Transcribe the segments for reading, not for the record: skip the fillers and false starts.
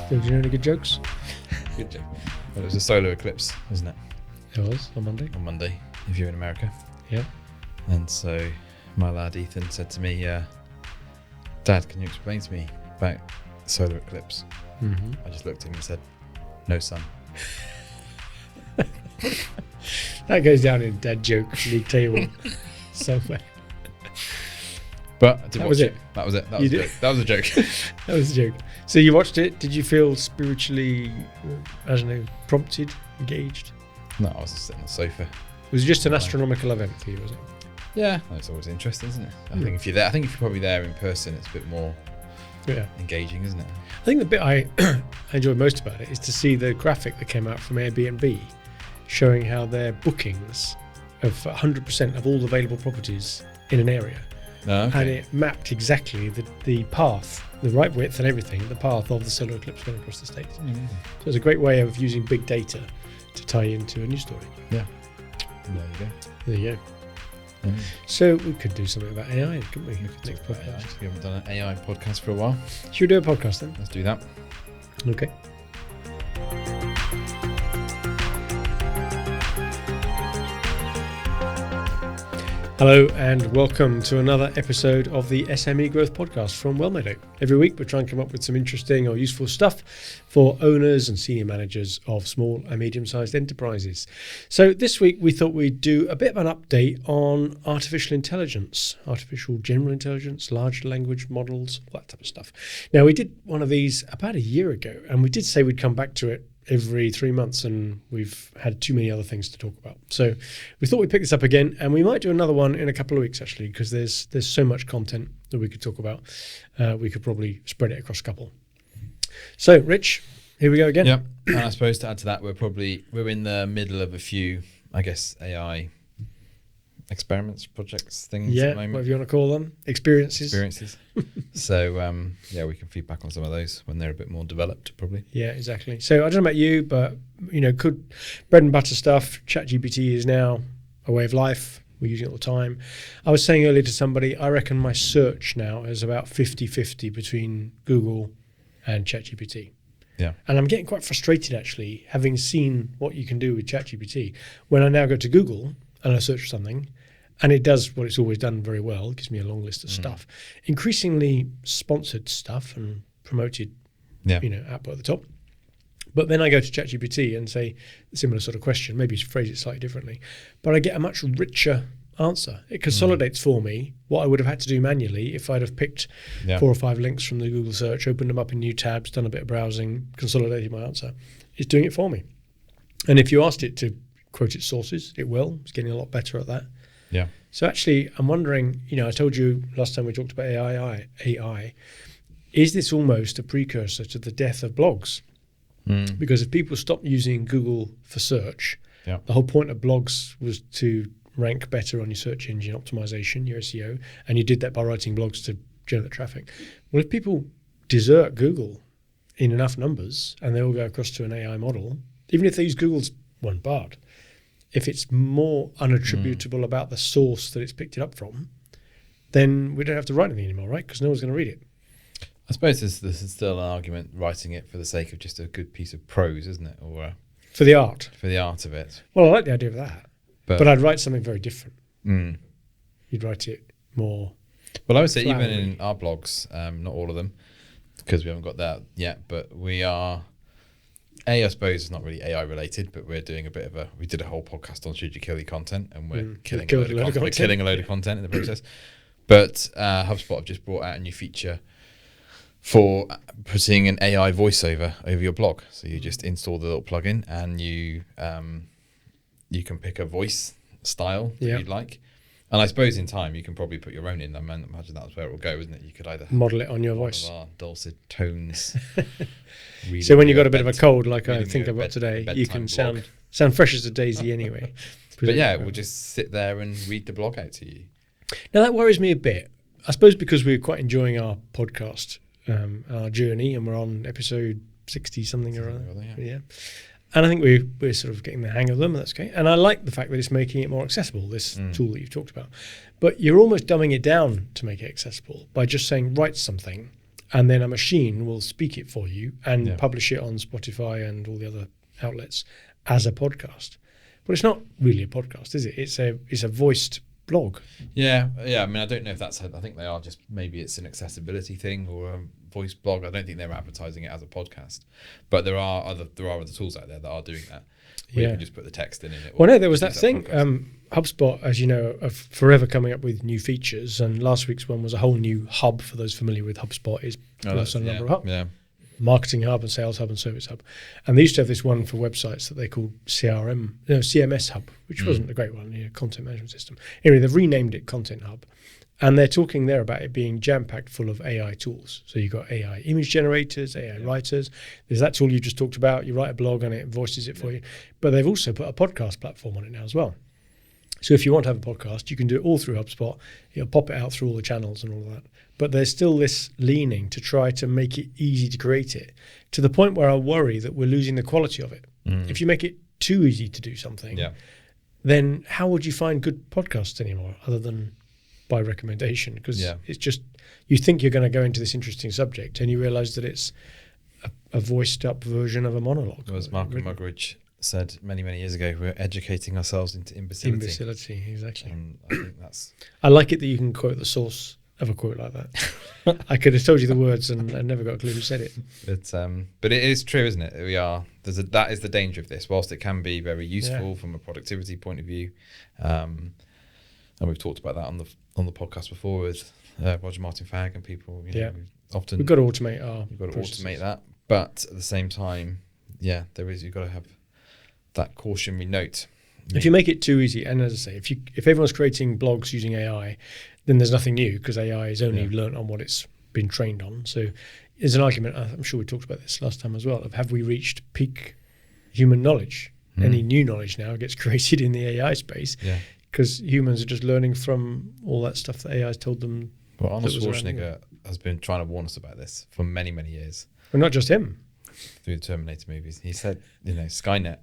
Did you know any good jokes? Good joke. Well, it was a solar eclipse, wasn't it? It was on Monday. On Monday, if you're in America. Yeah. And so my lad Ethan said to me, Dad, can you explain to me about the solar eclipse? Mm-hmm. I just looked at him and said, no, son. That goes down in dad joke league table somewhere. But I did That watch was it. That was it. That You was a did? joke. That was a joke. That was a joke. So you watched it. Did you feel spiritually, I don't know, prompted, engaged? No, I was just sitting on the sofa. It was just an astronomical event for you, was it? Yeah, it's always interesting, isn't it? I think if you're there, I think if you're probably there in person, it's a bit more Yeah. engaging, isn't it? I think the bit I enjoyed most about it is to see the graphic that came out from Airbnb showing how their bookings of 100% of all available properties in an area. No, okay. And it mapped exactly the path, the right width and everything, the path of the solar eclipse going across the States. Mm. So it's a great way of using big data to tie into a news story. Yeah. There you go. There you go. Mm. So we could do something about AI, couldn't we? We could Next talk about AI. podcast. We haven't done an AI podcast for a while. Should we do a podcast then? Let's do that. Okay. Hello and welcome to another episode of the SME Growth Podcast from Wellmade. Every week we try and come up with some interesting or useful stuff for owners and senior managers of small and medium-sized enterprises. So this week we thought we'd do a bit of an update on artificial intelligence, artificial general intelligence, large language models, all that type of stuff. Now we did one of these about a year ago and we did say we'd come back to it every 3 months, and we've had too many other things to talk about. So we thought we'd pick this up again, and we might do another one in a couple of weeks actually, because there's so much content that we could talk about. We could probably spread it across a couple. So Rich, here we go again. Yeah. And I suppose to add to that, we're in the middle of a few, I guess, AI experiments, projects, things at the moment. Whatever you want to call them, experiences. So yeah, we can feed back on some of those when they're a bit more developed, probably. Yeah, exactly. So I don't know about you, but could bread and butter stuff. ChatGPT is now a way of life. We're using it all the time. I was saying earlier to somebody, I reckon my search now is about 50-50 between Google and ChatGPT. Yeah. And I'm getting quite frustrated actually, having seen what you can do with ChatGPT. When I now go to Google and I search for something, and it does what it's always done very well. It gives me a long list of stuff, increasingly sponsored stuff and promoted, output at the top. But then I go to ChatGPT and say a similar sort of question, maybe phrase it slightly differently, but I get a much richer answer. It consolidates for me what I would have had to do manually if I'd have picked 4 or 5 links from the Google search, opened them up in new tabs, done a bit of browsing, consolidated my answer. It's doing it for me. And if you asked it to quote its sources, it will. It's getting a lot better at that. Yeah. So actually, I'm wondering, I told you last time we talked about AI, is this almost a precursor to the death of blogs? Because if people stop using Google for search, the whole point of blogs was to rank better on your search engine optimization, your SEO, and you did that by writing blogs to generate traffic. Well, if people desert Google in enough numbers and they all go across to an AI model, even if they use Google's one part, if it's more unattributable about the source that it's picked it up from, then we don't have to write anything anymore, right? Because no one's going to read it. I suppose this is still an argument writing it for the sake of just a good piece of prose, isn't it? Or for the art. For the art of it. Well, I like the idea of that. But I'd write something very different. You'd write it more. Well, I would say flowery. even in our blogs, not all of them, because we haven't got that yet, but we are... I suppose it's not really AI related, but we're doing we did a whole podcast on should you kill your content, and we're killing a load of content in the process. But HubSpot have just brought out a new feature for putting an AI voiceover over your blog. So you just install the little plugin and you can pick a voice style that you'd like. And I suppose in time you can probably put your own in. I imagine that's where it will go, isn't it? You could either model it on your voice. Of our dulcet tones. So when you've got a bit of a cold, like I think I've got today, you can sound fresh as a daisy anyway. But yeah, we'll just sit there and read the blog out to you. Now that worries me a bit. I suppose because we're quite enjoying our podcast, our journey, and we're on episode 60 something or other. Yeah. And I think we're sort of getting the hang of them, and that's okay. And I like the fact that it's making it more accessible, this tool that you've talked about. But you're almost dumbing it down to make it accessible by just saying, write something, and then a machine will speak it for you and Yeah. publish it on Spotify and all the other outlets as a podcast. But it's not really a podcast, is it? It's a voiced blog. Yeah. I mean, I don't know if that's. I think they are just, maybe it's an accessibility thing or a voice blog. I don't think they're advertising it as a podcast, but there are other tools out there that are doing that. Where you can just put the text in it. Well, no, there was that thing. HubSpot, as you know, are forever coming up with new features, and last week's one was a whole new hub. For those familiar with HubSpot, is plus a number of hubs. Yeah. Marketing hub and sales hub and service hub. And they used to have this one for websites that they called CMS hub, which wasn't a great one, content management system. Anyway, they've renamed it Content Hub. And they're talking there about it being jam-packed full of AI tools. So you've got AI image generators, AI writers. There's that tool you just talked about. You write a blog and it voices it for you. But they've also put a podcast platform on it now as well. So if you want to have a podcast, you can do it all through HubSpot. You'll pop it out through all the channels and all that. But there's still this leaning to try to make it easy to create it, to the point where I worry that we're losing the quality of it. If you make it too easy to do something, then how would you find good podcasts anymore other than by recommendation? Because it's just, you think you're going to go into this interesting subject and you realize that it's a voiced up version of a monologue. As Malcolm Muggeridge said many years ago, we're educating ourselves into imbecility. Imbecility, exactly. And I think that's... I like it that you can quote the source of a quote like that. I could have told you the words and I never got a clue who said it. But it is true, isn't it? That is the danger of this. Whilst it can be very useful from a productivity point of view, and we've talked about that on the podcast before with Roger Martin Fagg and people. We've got to automate that, but at the same time, you've got to have that cautionary note. If you make it too easy, and as I say, if everyone's creating blogs using AI, then there's nothing new because AI is only learnt on what it's been trained on. So there's an argument, I'm sure we talked about this last time as well, of have we reached peak human knowledge? Any new knowledge now gets created in the AI space because humans are just learning from all that stuff that AI has told them. Well, Arnold Schwarzenegger has been trying to warn us about this for many years. Well, not just him. Through the Terminator movies. He said, Skynet,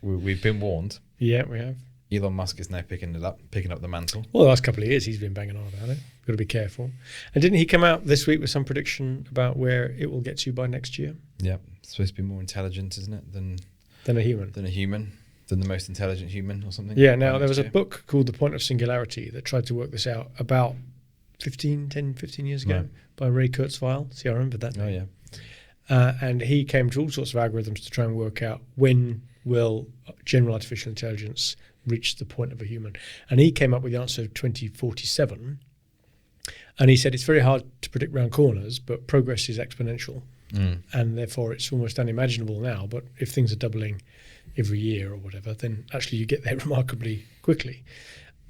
we've been warned. Yeah, we have. Elon Musk is now picking up the mantle. Well, the last couple of years he's been banging on about it. Got to be careful. And didn't he come out this week with some prediction about where it will get to by next year? Yeah, it's supposed to be more intelligent, isn't it, than a human. Than the most intelligent human or something. Yeah, now there was a book called The Point of Singularity that tried to work this out about 15 years ago by Ray Kurzweil. See, I remember that name. Oh, yeah. And he came to all sorts of algorithms to try and work out when will general artificial intelligence reach the point of a human. And he came up with the answer of 2047. And he said it's very hard to predict round corners, but progress is exponential. And therefore it's almost unimaginable now. But if things are doubling every year or whatever, then actually you get there remarkably quickly.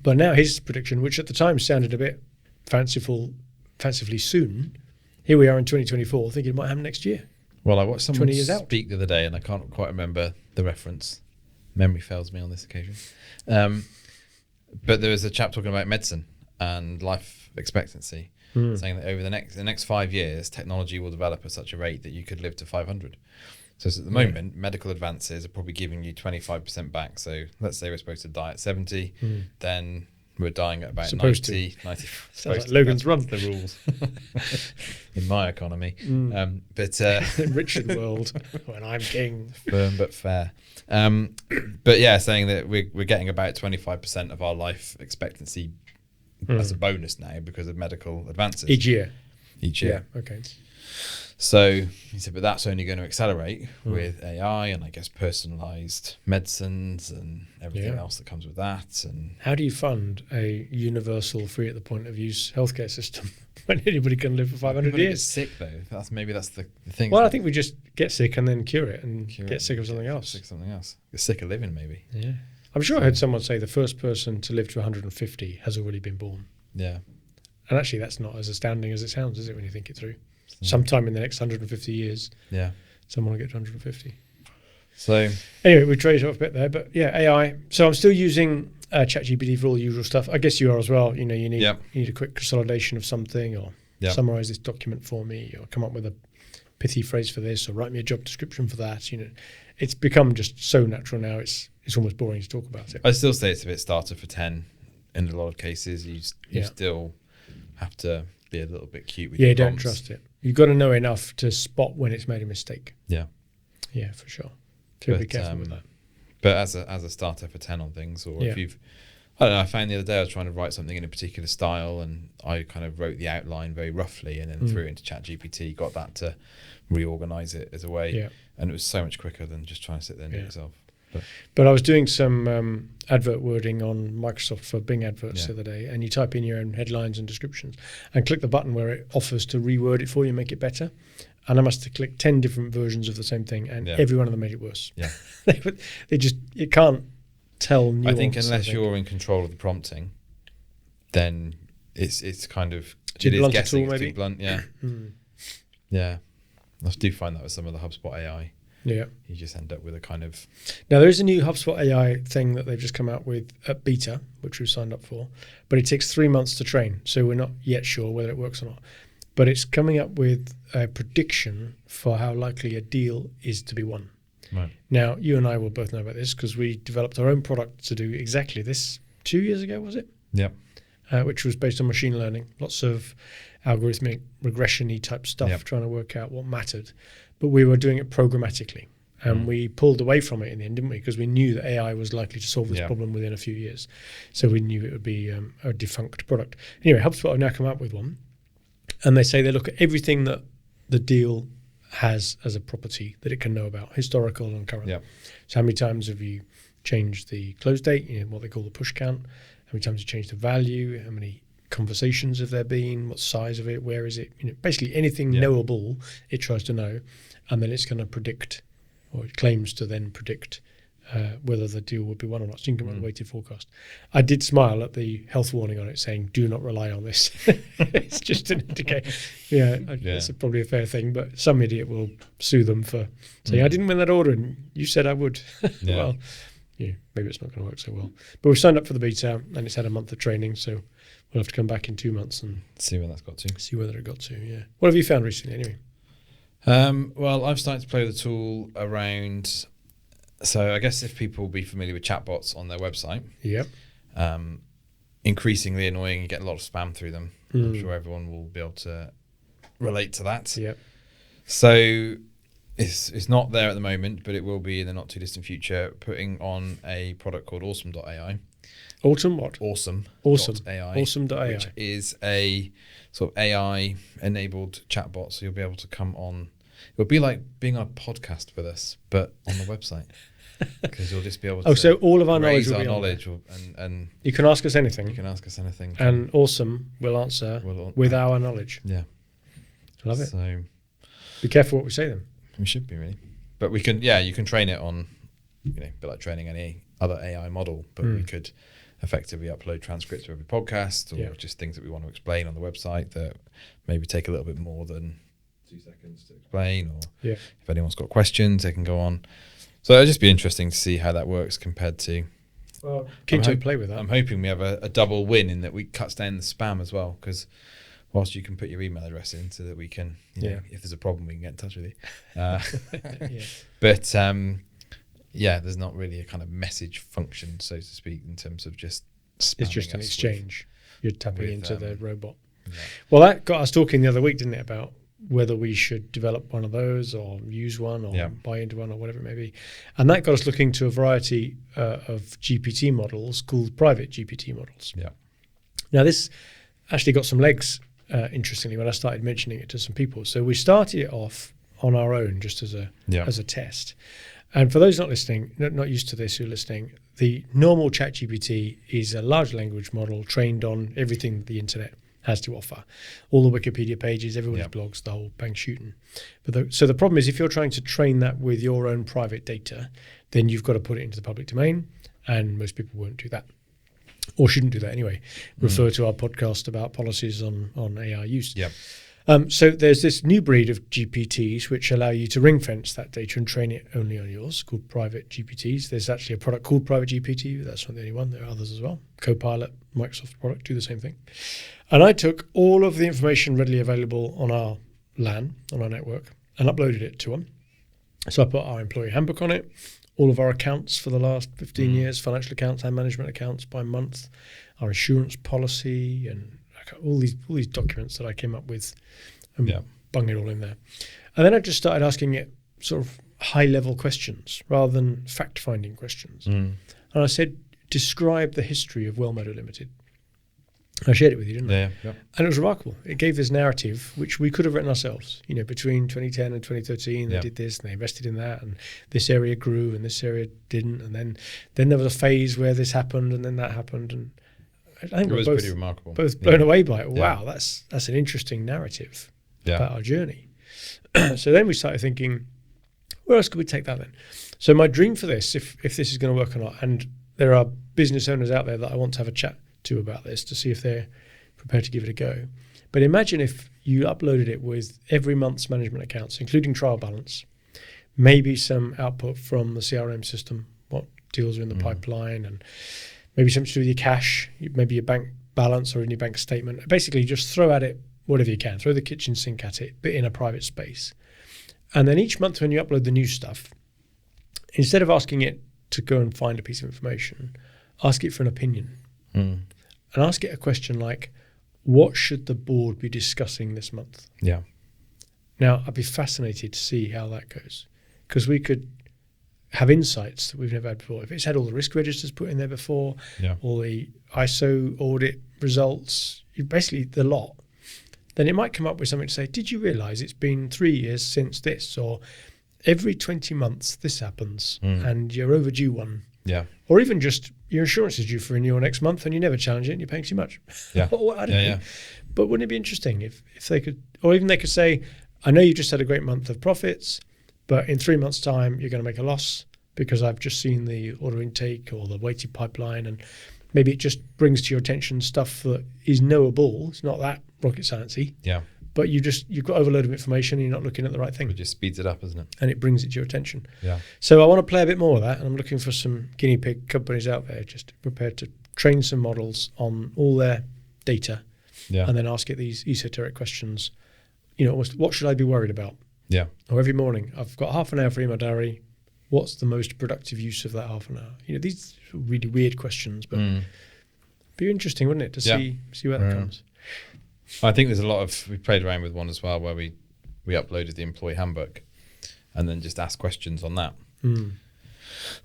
But now his prediction, which at the time sounded a bit fancifully soon, here we are in 2024 thinking it might happen next year. Well, I watched someone speak the other day and I can't quite remember the reference. Memory fails me on this occasion. But there was a chap talking about medicine and life expectancy, saying that over the next 5 years, technology will develop at such a rate that you could live to 500. So at the moment, medical advances are probably giving you 25% back. So let's say we're supposed to die at 70, then we're dying at about 90. Sounds like Logan's Run. The rules in my economy. But in Richard world, when I'm king. Firm but fair. But yeah, saying that we're getting about 25% of our life expectancy as a bonus now because of medical advances. Each year. Yeah, okay. So he said, but that's only going to accelerate with AI and I guess personalized medicines and everything else that comes with that. And how do you fund a universal, free at the point of use healthcare system when anybody can live for 500 years? Get sick though. That's the thing. Well, I think we just get sick and then cure it and get sick of something else. Get sick of living, maybe. Yeah. I'm sure I heard someone say the first person to live to 150 has already been born. Yeah. And actually, that's not as astounding as it sounds, is it, when you think it through? Sometime in the next 150 years, someone will get to 150. So anyway, we traded off a bit there, but yeah, AI. So I'm still using ChatGPT for all the usual stuff. I guess you are as well. You need a quick consolidation of something, or summarize this document for me, or come up with a pithy phrase for this, or write me a job description for that. It's become just so natural now. It's almost boring to talk about it. I still say it's a bit starter for 10 in a lot of cases. You still have to be a little bit cute with your prompts. Don't trust it. You've got to know enough to spot when it's made a mistake. Yeah. Yeah, for sure. So be careful with that. But as a starter for 10 on things, or if you've, I don't know, I found the other day I was trying to write something in a particular style, and I kind of wrote the outline very roughly and then threw it into ChatGPT, got that to reorganize it as a way. Yeah. And it was so much quicker than just trying to sit there and do it yourself. But I was doing some advert wording on Microsoft for Bing adverts the other day, and you type in your own headlines and descriptions and click the button where it offers to reword it for you and make it better. And I must have clicked 10 different versions of the same thing, and every one of them made it worse. Yeah, they just, you can't tell nuance. I think unless you're in control of the prompting, then it's kind of, it is guessing, it's too blunt. Yeah. Yeah. I do find that with some of the HubSpot AI. Yeah. You just end up with a kind of... Now, there is a new HubSpot AI thing that they've just come out with at beta, which we've signed up for, but it takes 3 months to train, so we're not yet sure whether it works or not. But it's coming up with a prediction for how likely a deal is to be won. Right. Now, you and I will both know about this because we developed our own product to do exactly this 2 years ago, was it? Yep. Which was based on machine learning, lots of algorithmic regression-y type stuff, trying to work out what mattered. But we were doing it programmatically, and we pulled away from it in the end, didn't we? Because we knew that AI was likely to solve this problem within a few years. So we knew it would be a defunct product. Anyway, HubSpot have now come up with one, and they say they look at everything that the deal has as a property that it can know about, historical and current. Yep. So how many times have you changed the close date, what they call the push count? How many times have you changed the value? How many conversations have there been? What size of it? Where is it? Basically anything knowable, it tries to know, and then it's going to predict, or it claims to then predict whether the deal will be won or not. So you can come up with a weighted forecast. I did smile at the health warning on it saying, do not rely on this. It's just an indicator. It's probably a fair thing, but some idiot will sue them for saying, I didn't win that order and you said I would. Well, maybe it's not going to work so well. But we've signed up for the beta, and it's had a month of training, so we'll have to come back in 2 months and see where that's got to. See whether it got to, What have you found recently anyway? Well, I've started to play with the tool around... So I guess if people will be familiar with chatbots on their website, increasingly annoying, you get a lot of spam through them. I'm sure everyone will be able to relate to that. Yep. So it's not there at the moment, but it will be in the not too distant future, putting on a product called awesome.ai. Autumn what? Awesome.ai. Awesome.ai. Which is a sort of AI-enabled chatbot, so you'll be able to come on. It would be like being on a podcast with us, but on the website, because you'll just be able to. So all of our knowledge will be be knowledge, and you can ask us anything. You can ask us anything, and Awesome will answer with our knowledge. Yeah, I love it. So be careful what we say then. We should be really, but we can. Yeah, you can train it on, a bit like training any other AI model, but we could effectively upload transcripts to every podcast, or just things that we want to explain on the website that maybe take a little bit more than 2 seconds to explain, or if anyone's got questions, they can go on. So it'll just be interesting to see how that works compared to. Well, keen to play with that. I'm hoping we have a double win in that we cuts down the spam as well, because whilst you can put your email address in so that we can, if there's a problem, we can get in touch with you. But there's not really a kind of message function, so to speak, in terms of just. It's just an exchange. You're tapping into the robot. Yeah. Well, that got us talking the other week, didn't it, about whether we should develop one of those or use one or buy into one or whatever it may be. And that got us looking to a variety of GPT models called private GPT models. Yeah. Now, this actually got some legs, interestingly, when I started mentioning it to some people. So we started it off on our own just as a test. And for those not listening, not used to this who are listening, the normal ChatGPT is a large language model trained on everything the internet has to offer. All the Wikipedia pages, everybody's blogs, the whole bang shooting. So the problem is if you're trying to train that with your own private data, then you've got to put it into the public domain, and most people won't do that. Or shouldn't do that anyway. Refer to our podcast about policies on AI use. Yep. So there's this new breed of GPTs which allow you to ring fence that data and train it only on yours, called private GPTs. There's actually a product called Private GPT. That's not the only one. There are others as well. Copilot, Microsoft product, do the same thing. And I took all of the information readily available on our LAN, on our network, and uploaded it to them. So I put our employee handbook on it, all of our accounts for the last 15 years, financial accounts and management accounts by month, our insurance policy, and all these documents that I came up with bung it all in there. And then I just started asking it sort of high-level questions rather than fact-finding questions. And I said, describe the history of Wellmeadow Limited. I shared it with you, didn't I? Yeah. And it was remarkable. It gave this narrative, which we could have written ourselves. You know, between 2010 and 2013, they did this and they invested in that, and this area grew and this area didn't. And then there was a phase where this happened and then that happened. And I think it was pretty remarkable. Both blown away by it. Wow, that's an interesting narrative about our journey. So then we started thinking, where else could we take that then? So my dream for this, if this is going to work or not, and there are business owners out there that I want to have a chat to about this to see if they're prepared to give it a go. But imagine if you uploaded it with every month's management accounts, including trial balance, maybe some output from the CRM system, what deals are in the pipeline, and maybe something to do with your cash, maybe your bank balance or in your bank statement. Basically, just throw at it whatever you can. Throw the kitchen sink at it, but in a private space. And then each month when you upload the new stuff, instead of asking it to go and find a piece of information, ask it for an opinion. And ask it a question like, what should the board be discussing this month? Yeah. Now, I'd be fascinated to see how that goes, because we could have insights that we've never had before. If it's had all the risk registers put in there before, all the ISO audit results, basically the lot, then it might come up with something to say, did you realise it's been 3 years since this? Or every 20 months this happens and you're overdue one. Yeah. Or even just your insurance is due for renewal next month and you never challenge it and you're paying too much. Yeah. Or, I don't know. But wouldn't it be interesting if they could, or even they could say, I know you just had a great month of profits, but in 3 months' time you're going to make a loss because I've just seen the order intake or the weighted pipeline, and maybe it just brings to your attention stuff that is knowable. It's not that rocket sciencey. Yeah. But you've got overload of information and you're not looking at the right thing. It just speeds it up, isn't it? And it brings it to your attention. Yeah. So I want to play a bit more of that, and I'm looking for some guinea pig companies out there just prepared to train some models on all their data, and then ask it these esoteric questions. You know, what should I be worried about? Yeah. Or every morning, I've got half an hour free in my diary. What's the most productive use of that half an hour? You know, these are really weird questions, but it'd be interesting, wouldn't it, to see where that comes. I think there's a lot of, we played around with one as well where we uploaded the employee handbook and then just asked questions on that,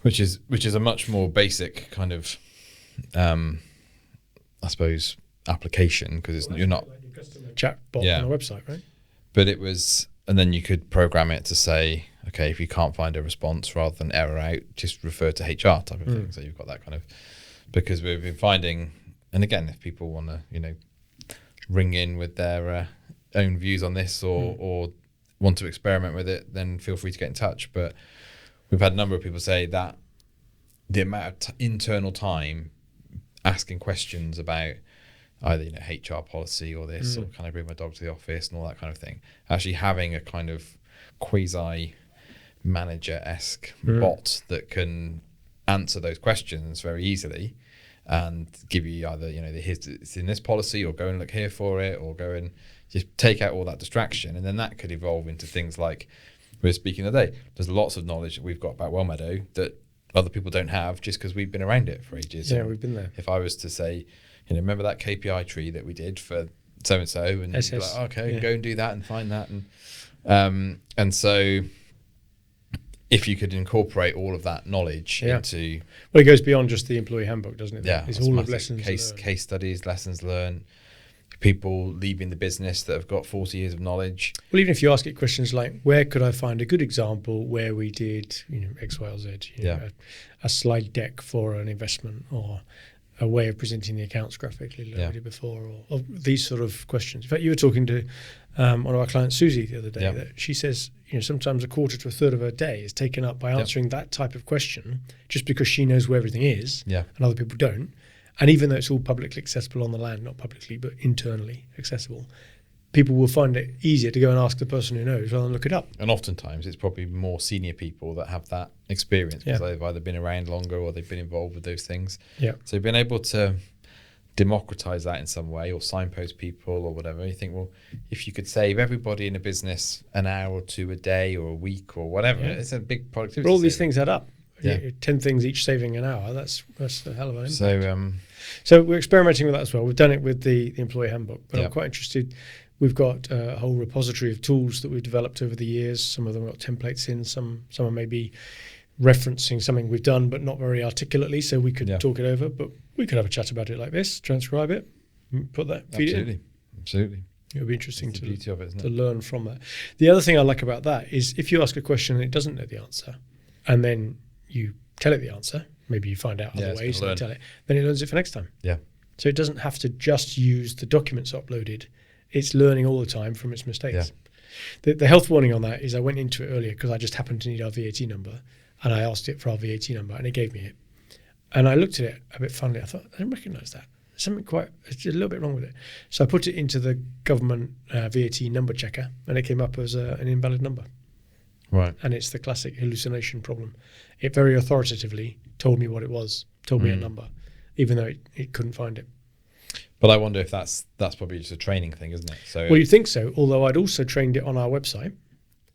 which is a much more basic kind of, I suppose, application, because you're not like your customer chatbot on a website, right? But it was, and then you could program it to say, okay, if you can't find a response, rather than error out, just refer to HR type of thing. So you've got that kind of, because we've been finding, and again, if people want to, you know, ring in with their own views on this or want to experiment with it, then feel free to get in touch. But we've had a number of people say that the amount of internal time asking questions about either, you know, HR policy or this, or can I bring my dog to the office and all that kind of thing, actually having a kind of quasi manager-esque bot that can answer those questions very easily and give you either, you know, it's in this policy, or go and look here for it, or go and just take out all that distraction. And then that could evolve into things like we were speaking the other day. There's lots of knowledge that we've got about Wellmeadow that other people don't have just because we've been around it for ages. Yeah, we've been there. If I was to say, you know, remember that KPI tree that we did for so-and-so, and you'd be like, okay, go and do that and find that. And so if you could incorporate all of that knowledge into... Well, it goes beyond just the employee handbook, doesn't it? Yeah. It's all of lessons case studies, lessons learned, people leaving the business that have got 40 years of knowledge. Well, even if you ask it questions like, where could I find a good example where we did, you know, X, Y, or Z, you know, a slide deck for an investment, or a way of presenting the accounts graphically like we did before, or these sort of questions. In fact, you were talking to one of our clients, Susie, the other day, that she says, you know, sometimes a quarter to a third of her day is taken up by answering that type of question, just because she knows where everything is and other people don't. And even though it's all publicly accessible on the land, not publicly, but internally accessible, people will find it easier to go and ask the person who knows rather than look it up. And oftentimes it's probably more senior people that have that experience, because they've either been around longer or they've been involved with those things. Yeah. So being able to democratize that in some way, or signpost people or whatever, you think, well, if you could save everybody in a business an hour or two a day or a week or whatever, it's a big productivity. But all these things add up. 10 things each saving an hour. That's a hell of an impact. So, So we're experimenting with that as well. We've done it with the employee handbook, but Yeah. I'm quite interested. We've got a whole repository of tools that we've developed over the years. Some of them got templates in, some are maybe referencing something we've done, but not very articulately, so we could talk it over. But we could have a chat about it like this, transcribe it, put that, feed it in. Absolutely. It would be interesting That's the beauty of it, isn't to it? learn from that. The other thing I like about that is if you ask a question and it doesn't know the answer, and then you tell it the answer, maybe you find out other ways and tell it, then it learns it for next time. Yeah. So it doesn't have to just use the documents uploaded. It's learning all the time from its mistakes. Yeah. The health warning on that is I went into it earlier because I just happened to need our VAT number, and I asked it for our VAT number, and it gave me it. And I looked at it a bit funnily. I thought, I didn't recognise that. It's a little bit wrong with it. So I put it into the government VAT number checker, and it came up as an invalid number. Right. And it's the classic hallucination problem. It very authoritatively told me what it was, told me a number, even though it couldn't find it. But I wonder if that's probably just a training thing, isn't it? So well, you'd think so, although I'd also trained it on our website.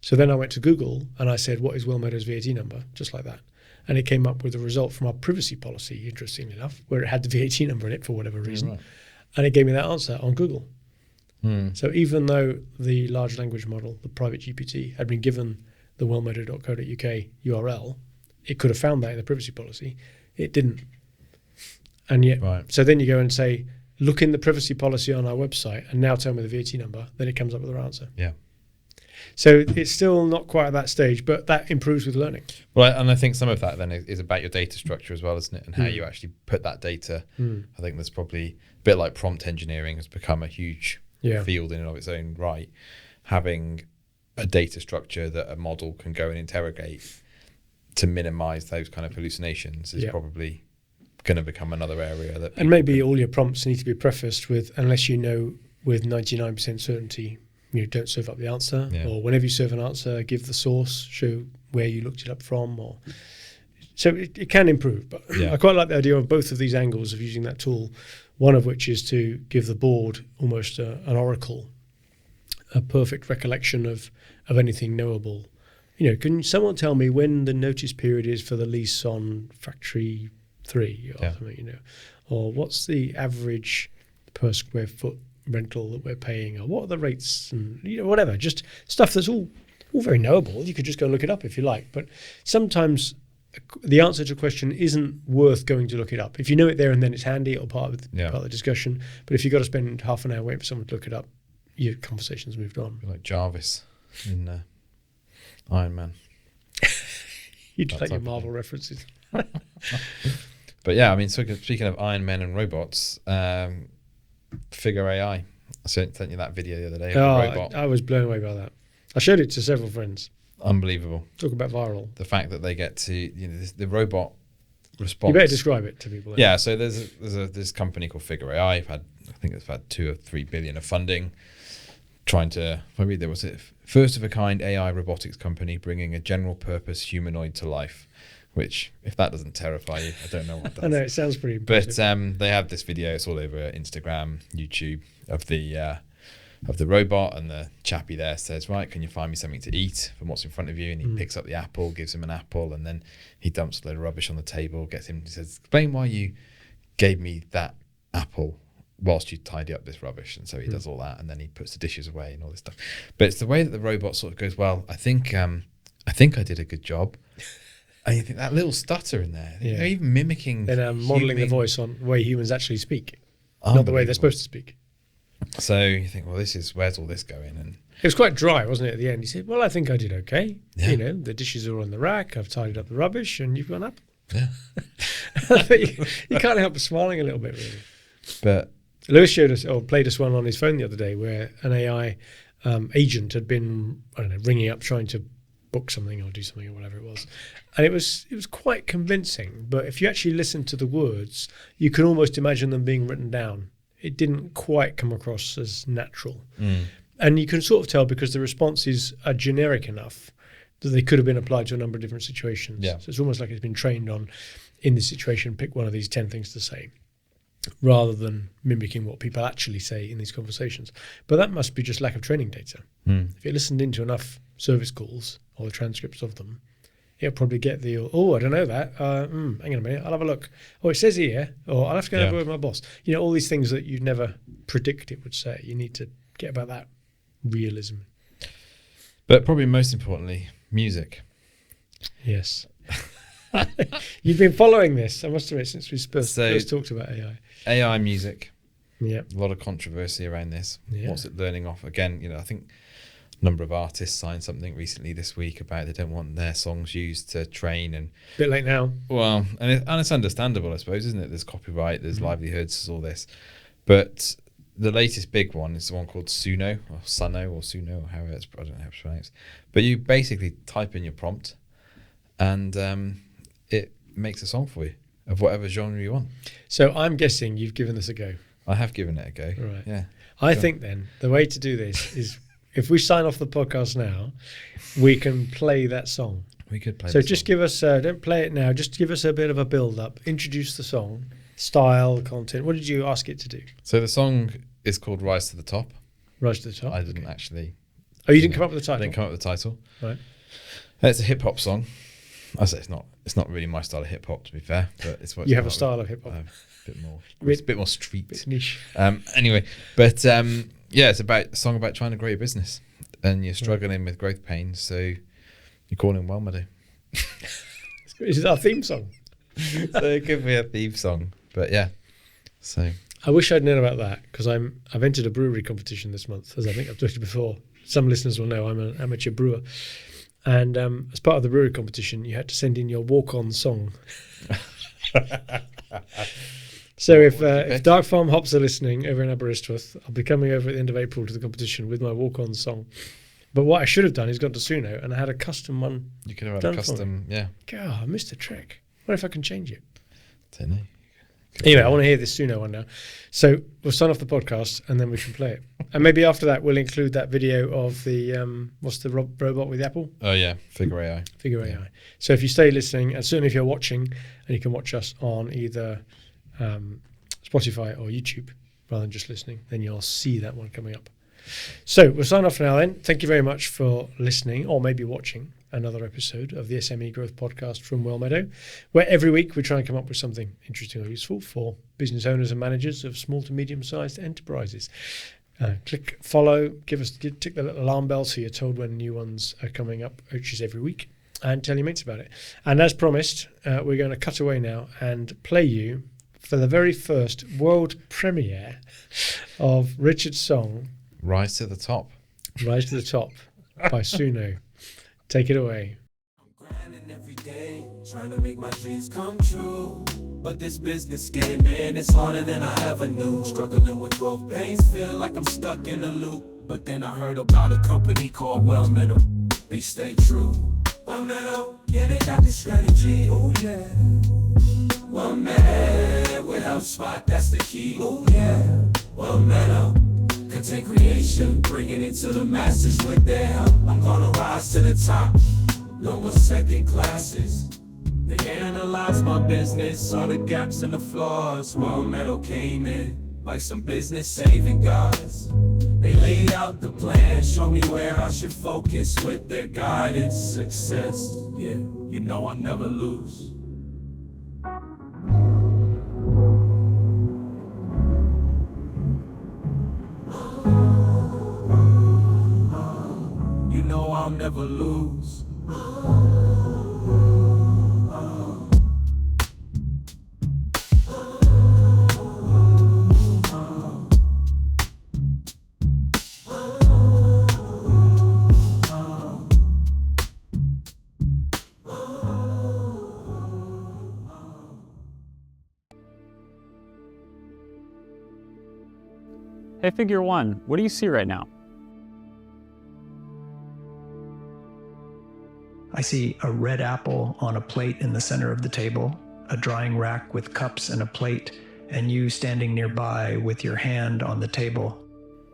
So then I went to Google and I said, what is Wellmeadows VAT number? Just like that. And it came up with a result from our privacy policy, interestingly enough, where it had the VAT number in it for whatever reason. Right. And it gave me that answer on Google. So even though the large language model, the private GPT, had been given the wellmeadow.co.uk URL, it could have found that in the privacy policy. It didn't. And yet, so then you go and say, look in the privacy policy on our website and now tell me the VAT number, then it comes up with the answer. Yeah. So it's still not quite at that stage, but that improves with learning. Well, and I think some of that then is about your data structure as well, isn't it? And how you actually put that data. I think there's probably a bit like prompt engineering has become a huge field in and of its own right. Having a data structure that a model can go and interrogate to minimize those kind of hallucinations is probably going to become another area that. And maybe all your prompts need to be prefaced with, unless you know with 99% certainty, you don't serve up the answer, or whenever you serve an answer, give the source, show where you looked it up from, or so it can improve. But I quite like the idea of both of these angles of using that tool. One of which is to give the board almost an oracle, a perfect recollection of anything knowable. You know, can someone tell me when the notice period is for the lease on Factory 3 or something, you know, or what's the average per square foot rental that we're paying, or what are the rates, and you know, whatever, just stuff that's all very knowable. You could just go and look it up if you like, but sometimes the answer to a question isn't worth going to look it up. If you know it there and then it's handy or part of the discussion, but if you've got to spend half an hour waiting for someone to look it up, your conversation's moved on. Like Jarvis in Iron Man. You just like your Marvel references. But yeah, I mean, speaking of Iron Men and robots, Figure AI. I sent you that video the other day of the robot. I was blown away by that. I showed it to several friends. Unbelievable. Talk about viral. The fact that they get to, you know, the robot response. You better describe it to people. Yeah, so there's this company called Figure AI. I think it's had 2 or 3 billion of funding, trying to, maybe there was a first of a kind AI robotics company bringing a general purpose humanoid to life. Which, if that doesn't terrify you, I don't know what does. I know, it sounds pretty impressive. But they have this video, it's all over Instagram, YouTube, of the robot, and the chappie there says, right, can you find me something to eat from what's in front of you? And he picks up the apple, gives him an apple, and then he dumps a load of rubbish on the table, he says, explain why you gave me that apple whilst you tidy up this rubbish. And so he does all that, and then he puts the dishes away and all this stuff. But it's the way that the robot sort of goes, well, I think I did a good job. And you think that little stutter in there, you know, even mimicking. And modelling the voice on the way humans actually speak, not the way they're supposed to speak. So you think, well, where's all this going? And it was quite dry, wasn't it, at the end? He said, well, I think I did okay. Yeah. You know, the dishes are on the rack, I've tidied up the rubbish, and you've got an apple. Yeah. you can't help but smiling a little bit, really. But Lewis showed us, or played us one on his phone the other day, where an AI agent had been, I don't know, ringing up trying to book something or do something or whatever it was, and it was quite convincing. But if you actually listen to the words, you can almost imagine them being written down. It didn't quite come across as natural, and you can sort of tell because the responses are generic enough that they could have been applied to a number of different situations. So it's almost like it's been trained on, in this situation, pick one of these 10 things to say, rather than mimicking what people actually say in these conversations. But that must be just lack of training data. If you listened into enough service calls or the transcripts of them, it'll probably get the, I don't know that. Hang on a minute, I'll have a look. Oh, it says here, or I'll have to go over with my boss. All these things that you'd never predict it would say. You need to get about that realism. But probably most importantly, music. Yes. You've been following this, I must admit, since we first talked about AI. AI music. Yeah. A lot of controversy around this. Yeah. What's it learning off? Again, I think a number of artists signed something recently this week about they don't want their songs used to train. And bit late now. Well, and it's understandable, I suppose, isn't it? There's copyright, there's livelihoods, there's all this. But the latest big one is the one called Suno, or Suno, or however I don't know how it's pronounced. But you basically type in your prompt and it makes a song for you of whatever genre you want. So I'm guessing you've given this a go. I have given it a go. Right. Yeah. I think then the way to do this is if we sign off the podcast now, we can play that song. We could play. So just give us, don't play it now, just give us a bit of a build up. Introduce the song, style, content. What did you ask it to do? So the song is called Rise to the Top. Rise to the Top. I didn't actually. Oh, you didn't come up with the title? I didn't come up with the title. Right. It's a hip hop song. I say it's not really my style of hip hop, to be fair, but it's what you have a style of hip hop. A bit more. It's a bit more street. Bit niche. Anyway, but it's about a song about trying to grow your business, and you're struggling with growth pains, so you're calling Well Meadow. This is our theme song. So it could be a theme song, but yeah. So I wish I'd known about that because I've entered a brewery competition this month, as I think I've told you before. Some listeners will know I'm an amateur brewer. And as part of the brewery competition, you had to send in your walk-on song. So if Dark Farm Hops are listening over in Aberystwyth, I'll be coming over at the end of April to the competition with my walk-on song. But what I should have done is gone to Suno and I had a custom one. You could have had a custom, yeah. God, I missed a trick. What if I can change it? Don't know. Anyway, I want to hear this Suno one now. So we'll sign off the podcast and then we can play it. And maybe after that, we'll include that video of the, what's the robot with the apple? Oh, yeah, Figure AI. Figure AI. So if you stay listening, and certainly if you're watching, and you can watch us on either Spotify or YouTube rather than just listening, then you'll see that one coming up. So we'll sign off now then. Thank you very much for listening or maybe watching another episode of the SME Growth Podcast from Well Meadow, where every week we try and come up with something interesting or useful for business owners and managers of small to medium-sized enterprises. Click follow, tick the little alarm bell so you're told when new ones are coming up, which is every week, and tell your mates about it. And as promised, we're going to cut away now and play you for the very first world premiere of Richard's song, Rise to the Top. Rise to the Top by Suno. Take it away. I'm grinding every day, trying to make my dreams come true. But this business game, man, it's harder than I ever knew. Struggling with growth pains, feel like I'm stuck in a loop. But then I heard about a company called Well Meadow. They stay true. Well Meadow, yeah, they got this strategy. Oh yeah. Well Meadow, without spot, that's the key. Oh yeah. Well Meadow, content creation, bringing it to the masses with their help. I'm gonna rise to the top. No more second classes. They analyzed my business, saw the gaps and the flaws. Well Meadow came in like some business saving guys. They laid out the plan, showed me where I should focus with their guidance. Success, yeah, you know I'll never lose. You know I'll never lose. Hey, Figure One, what do you see right now? I see a red apple on a plate in the center of the table, a drying rack with cups and a plate, and you standing nearby with your hand on the table.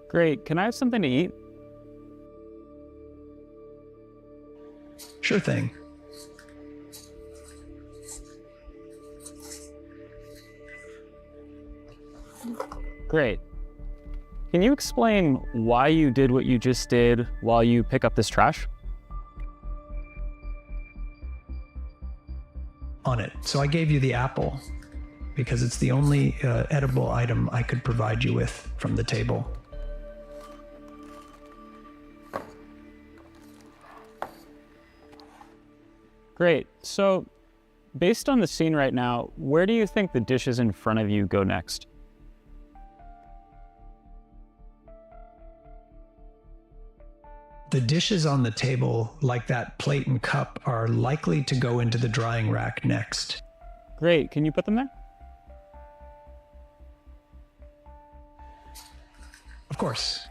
Great, can I have something to eat? Sure thing. Great. Can you explain why you did what you just did while you pick up this trash? on it. So I gave you the apple because it's the only edible item I could provide you with from the table. Great. So, based on the scene right now, where do you think the dishes in front of you go next? The dishes on the table, like that plate and cup, are likely to go into the drying rack next. Great. Can you put them there? Of course.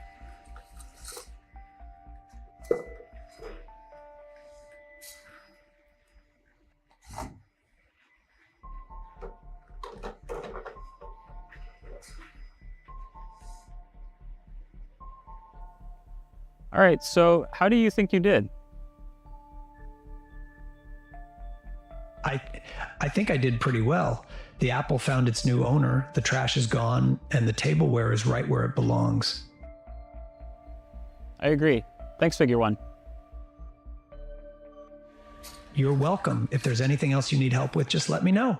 All right. So, how do you think you did? I think I did pretty well. The apple found its new owner, the trash is gone, and the tableware is right where it belongs. I agree. Thanks, Figure One. You're welcome. If there's anything else you need help with, just let me know.